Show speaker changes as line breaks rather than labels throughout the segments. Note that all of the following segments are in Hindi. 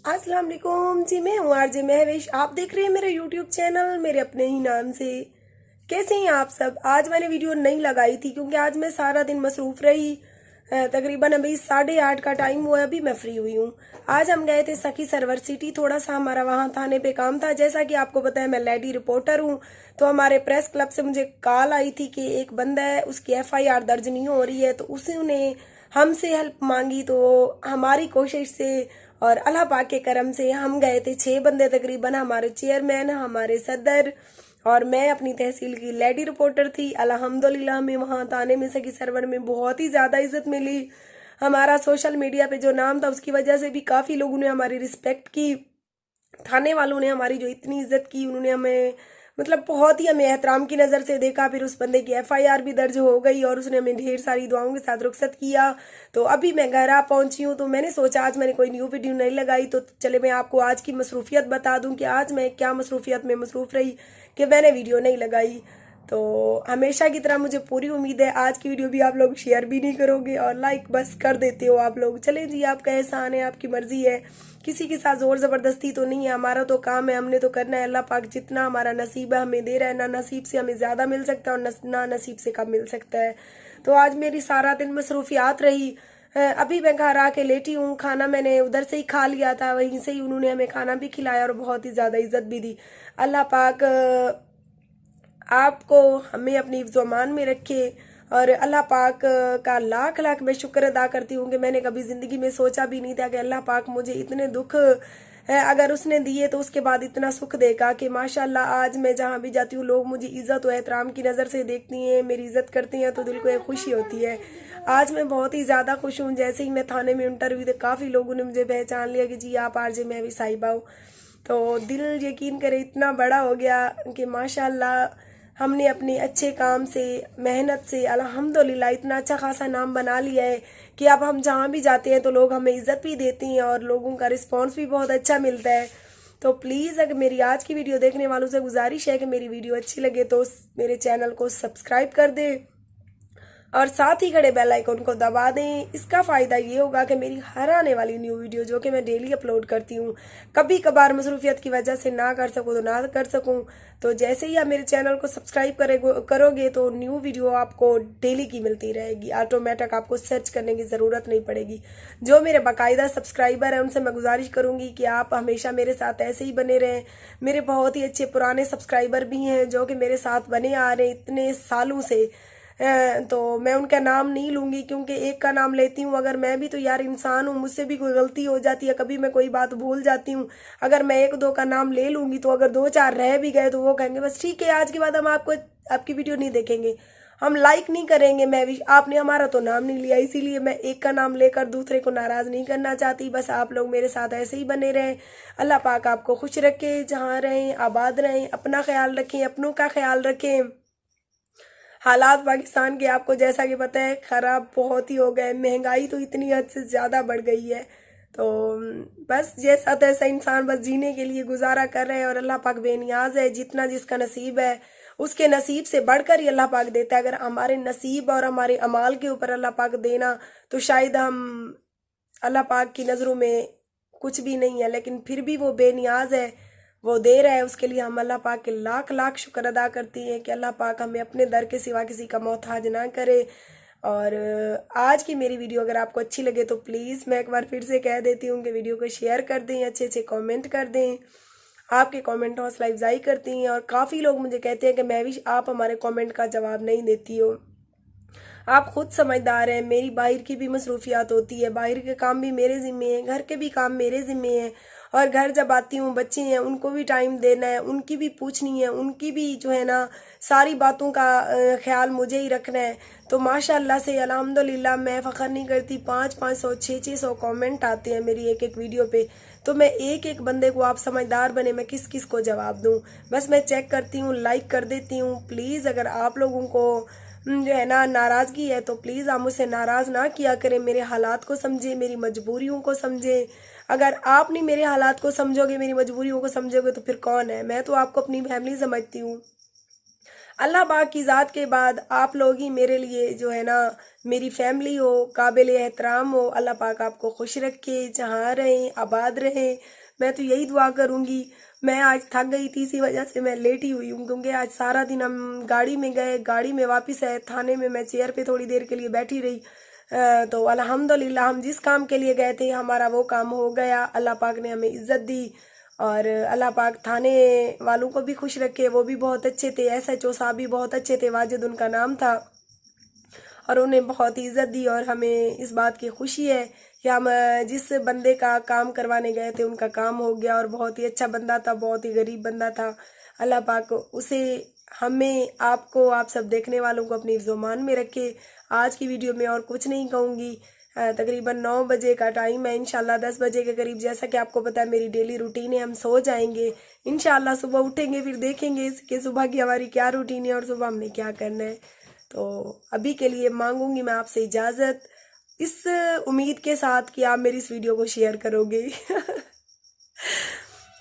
अस्सलाम वालेकुम जी। मैं हूँ आरजे महवेश। आप देख रहे हैं मेरा यूट्यूब चैनल मेरे अपने ही नाम से। कैसे हैं आप सब? आज मैंने वीडियो नहीं लगाई थी क्योंकि आज मैं सारा दिन मसरूफ़ रही। तकरीबन अभी 8:30 का टाइम हुआ है, अभी मैं फ्री हुई हूँ। आज हम गए थे सखी सरवर सिटी, थोड़ा सा हमारा वहाँ थाने पे काम था। जैसा कि आपको पता है मैं लेडी रिपोर्टर हूँ, तो हमारे प्रेस क्लब से मुझे कॉल आई थी कि एक बंदा है, उसकी FIR दर्ज नहीं हो रही है, तो उसने हमसे हेल्प मांगी। तो हमारी कोशिश से और अल्लाह पाक के करम से हम गए थे 6 बंदे तकरीबन, हमारे चेयरमैन, हमारे सदर और मैं अपनी तहसील की लेडी रिपोर्टर थी। अल्हम्दुलिल्लाह हमें वहाँ थाने में सखी सरवर में बहुत ही ज़्यादा इज्जत मिली। हमारा सोशल मीडिया पे जो नाम था उसकी वजह से भी काफ़ी लोगों ने हमारी रिस्पेक्ट की। थाने वालों ने हमारी जो इतनी इज्जत की, उन्होंने हमें मतलब बहुत ही हमें एहतराम की नज़र से देखा। फिर उस बंदे की FIR भी दर्ज हो गई और उसने हमें ढेर सारी दुआओं के साथ रुखसत किया। तो अभी मैं घर आ पहुंची हूँ, तो मैंने सोचा आज मैंने कोई न्यू वीडियो नहीं लगाई, तो चले मैं आपको आज की मसरूफियत बता दूं कि आज मैं क्या मसरूफियत में मसरूफ़ रही कि मैंने वीडियो नहीं लगाई। तो हमेशा की तरह मुझे पूरी उम्मीद है आज की वीडियो भी आप लोग शेयर भी नहीं करोगे और लाइक बस कर देते हो आप लोग। चले जी, आपका एहसान है, आपकी मर्जी है, किसी के साथ जोर जबरदस्ती तो नहीं है। हमारा तो काम है, हमने तो करना है। अल्लाह पाक जितना हमारा नसीब है हमें दे रहा है, ना नसीब से हमें ज्यादा मिल सकता है और ना नसीब से कम मिल सकता है। तो आज मेरी सारा दिन मसरूफियात रही। अभी मैं घर आके लेटी हूँ। खाना मैंने उधर से ही खा लिया था, वहीं से ही उन्होंने हमें खाना भी खिलाया और बहुत ही ज्यादा इज्जत भी दी। अल्लाह पाक आपको हमें अपनी हिफ्ज़-ओ-अमान में रखे और अल्लाह पाक का लाख लाख मैं शुक्र अदा करती हूँ कि मैंने कभी ज़िंदगी में सोचा भी नहीं था कि अल्लाह पाक मुझे इतने दुख है अगर उसने दिए तो उसके बाद इतना सुख देगा कि माशाल्लाह आज मैं जहाँ भी जाती हूँ लोग मुझे इज़्ज़त और एहतराम की नज़र से देखती हैं, मेरी इज़्ज़त करती हैं, तो दिल को एक खुशी होती है। आज मैं बहुत ही ज़्यादा खुश हूँ। जैसे ही मैं थाने में इंटर हुई तो काफ़ी लोगों ने मुझे पहचान लिया कि जी आप आरजे महवी साहिबा हो। तो दिल यकीन करे इतना बड़ा हो गया कि माशाल्लाह हमने अपने अच्छे काम से, मेहनत से अल्हम्दुलिल्लाह इतना अच्छा खासा नाम बना लिया है कि अब हम जहाँ भी जाते हैं तो लोग हमें इज्जत भी देती हैं और लोगों का रिस्पांस भी बहुत अच्छा मिलता है। तो प्लीज़ अगर मेरी आज की वीडियो देखने वालों से गुजारिश है कि मेरी वीडियो अच्छी लगे तो मेरे चैनल को सब्सक्राइब कर दें और साथ ही खड़े बेल आइकन को दबा दें। इसका फ़ायदा ये होगा कि मेरी हर आने वाली न्यू वीडियो जो कि मैं डेली अपलोड करती हूँ, कभी कभार मसरूफियत की वजह से ना कर सकूँ तो ना कर सकूँ, तो जैसे ही आप मेरे चैनल को सब्सक्राइब करोगे तो न्यू वीडियो आपको डेली की मिलती रहेगी। ऑटोमेटिक आपको सर्च करने की ज़रूरत नहीं पड़ेगी। जो मेरे बाकायदा सब्सक्राइबर हैं उनसे मैं गुजारिश करूँगी कि आप हमेशा मेरे साथ ऐसे ही बने रहें। मेरे बहुत ही अच्छे पुराने सब्सक्राइबर भी हैं जो कि मेरे साथ बने आ रहे हैं इतने सालों से। तो मैं उनका नाम नहीं लूंगी क्योंकि एक का नाम लेती हूँ, अगर मैं भी तो यार इंसान हूँ, मुझसे भी कोई गलती हो जाती है, कभी मैं कोई बात भूल जाती हूँ। अगर मैं एक दो का नाम ले लूंगी तो अगर दो चार रह भी गए तो वो कहेंगे बस ठीक है आज के बाद हम आपको आपकी वीडियो नहीं देखेंगे, हम लाइक नहीं करेंगे। मैं भी आपने हमारा तो नाम नहीं लिया, इसीलिए मैं एक का नाम लेकर दूसरे को नाराज नहीं करना चाहती। बस आप लोग मेरे साथ ऐसे ही बने रहें। अल्लाह पाक आपको खुश रखे, जहाँ रहें आबाद रहें, अपना ख्याल रखें, अपनों का ख्याल रखें। हालात पाकिस्तान के आपको जैसा कि पता है खराब बहुत ही हो गए, महंगाई तो इतनी हद से ज़्यादा बढ़ गई है। तो बस जैसा तैसा इंसान बस जीने के लिए गुजारा कर रहे हैं और अल्लाह पाक बेनियाज है, जितना जिसका नसीब है उसके नसीब से बढ़कर ही अल्लाह पाक देता है। अगर हमारे नसीब और हमारे अमाल के ऊपर अल्लाह पाक देना तो शायद हम अल्लाह पाक की नज़रों में कुछ भी नहीं है, लेकिन फिर भी वो बेनियाज है, वो दे रहा है, उसके लिए हम अल्लाह पाक के लाख लाख शुक्र अदा करती हैं कि अल्लाह पाक हमें अपने दर के सिवा किसी का मोहताज ना करे। और आज की मेरी वीडियो अगर आपको अच्छी लगे तो प्लीज़ मैं एक बार फिर से कह देती हूँ कि वीडियो को शेयर कर दें, अच्छे अच्छे कमेंट कर दें। आपके कमेंट हौसला अफजाई करती हैं और काफ़ी लोग मुझे कहते हैं कि मैं भी आप हमारे कमेंट का जवाब नहीं देती हो। आप खुद समझदार हैं, मेरी बाहर की भी मसरूफियात होती है, बाहर के काम भी मेरे ज़िम्मे हैं, घर के भी काम मेरे ज़िम्मे हैं। और घर जब आती हूँ बच्चे हैं उनको भी टाइम देना है, उनकी भी पूछनी है, उनकी भी जो है ना सारी बातों का ख्याल मुझे ही रखना है। तो माशाल्लाह से अल्हम्दुलिल्लाह मैं फ़ख्र नहीं करती, 500-500 600 कमेंट आते हैं मेरी एक एक वीडियो पे। तो मैं एक एक बंदे को, आप समझदार बने, मैं किस किस को जवाब दूँ, बस मैं चेक करती हूँ, लाइक कर देती हूँ। प्लीज़ अगर आप लोगों को जो है ना नाराज़गी है तो प्लीज़ आप मुझसे नाराज़ ना किया करें, मेरे हालात को समझे, मेरी मजबूरियों को समझे। अगर आप नहीं मेरे हालात को समझोगे, मेरी मजबूरियों को समझोगे तो फिर कौन है? मैं तो आपको अपनी फैमिली समझती हूँ। अल्लाह पाक की ज़ात के बाद आप लोग ही मेरे लिए जो है ना, मेरी फैमिली हो, काबिल एहतराम हो। अल्लाह पाक आपको खुश रखे, जहाँ रहें आबाद रहें। मैं तो यही दुआ करूँगी। मैं आज थक गई थी, इसी वजह से मैं लेटी हुई हूँ, क्योंकि आज सारा दिन हम गाड़ी में गए, गाड़ी में वापस आए, थाने में मैं चेयर पे थोड़ी देर के लिए बैठी रही। तो अल्हम्दुलिल्लाह हम जिस काम के लिए गए थे हमारा वो काम हो गया। अल्लाह पाक ने हमें इज्जत दी और अल्लाह पाक थाने वालों को भी खुश रखे, वो भी बहुत अच्छे थे। SHO साहब भी बहुत अच्छे थे, वाजिद उनका नाम था, और उन्हें बहुत ही इज्जत दी। और हमें इस बात की खुशी है कि हम जिस बंदे का काम करवाने गए थे उनका काम हो गया, और बहुत ही अच्छा बंदा था, बहुत ही गरीब बंदा था। अल्लाह पाक उसे, हमें, आपको, आप सब देखने वालों को अपनी ज़ुबान में रखे। आज की वीडियो में और कुछ नहीं कहूँगी। तकरीबन 9 बजे का टाइम है, इंशाल्लाह 10 बजे के करीब, जैसा कि आपको पता है मेरी डेली रूटीन है, हम सो जाएंगे। इंशाल्लाह सुबह उठेंगे, फिर देखेंगे कि सुबह की हमारी क्या रूटीन है और सुबह हमने क्या करना है। तो अभी के लिए मांगूंगी मैं आपसे इजाज़त, इस उम्मीद के साथ कि आप मेरी इस वीडियो को शेयर करोगे।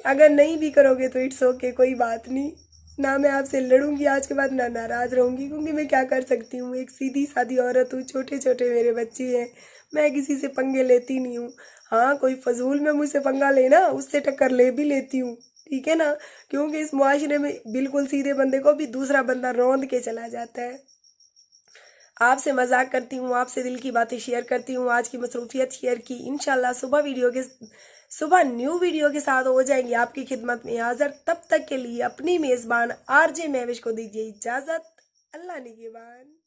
अगर नहीं भी करोगे तो इट्स ओके, कोई बात नहीं। ना मैं आपसे लड़ूंगी आज के बाद, ना नाराज़ रहूंगी, क्योंकि मैं क्या कर सकती हूँ, एक सीधी सादी औरत हूँ, छोटे छोटे मेरे बच्चे हैं, मैं किसी से पंगे लेती नहीं हूँ। हाँ, कोई फजूल में मुझसे पंगा लेना, उससे टक्कर ले भी लेती हूँ, ठीक है ना, क्योंकि इस मुआशरे में बिल्कुल सीधे बंदे को भी दूसरा बंदा रौंद के चला जाता है। आपसे मजाक करती हूँ, आपसे दिल की बातें शेयर करती हूँ, आज की मसरूफियत शेयर की। इंशाल्लाह सुबह न्यू वीडियो के साथ हो जाएंगी आपकी खिदमत में हाजिर। तब तक के लिए अपनी मेज़बान RJ महविश को दीजिए इजाज़त। अल्लाह निगहबान।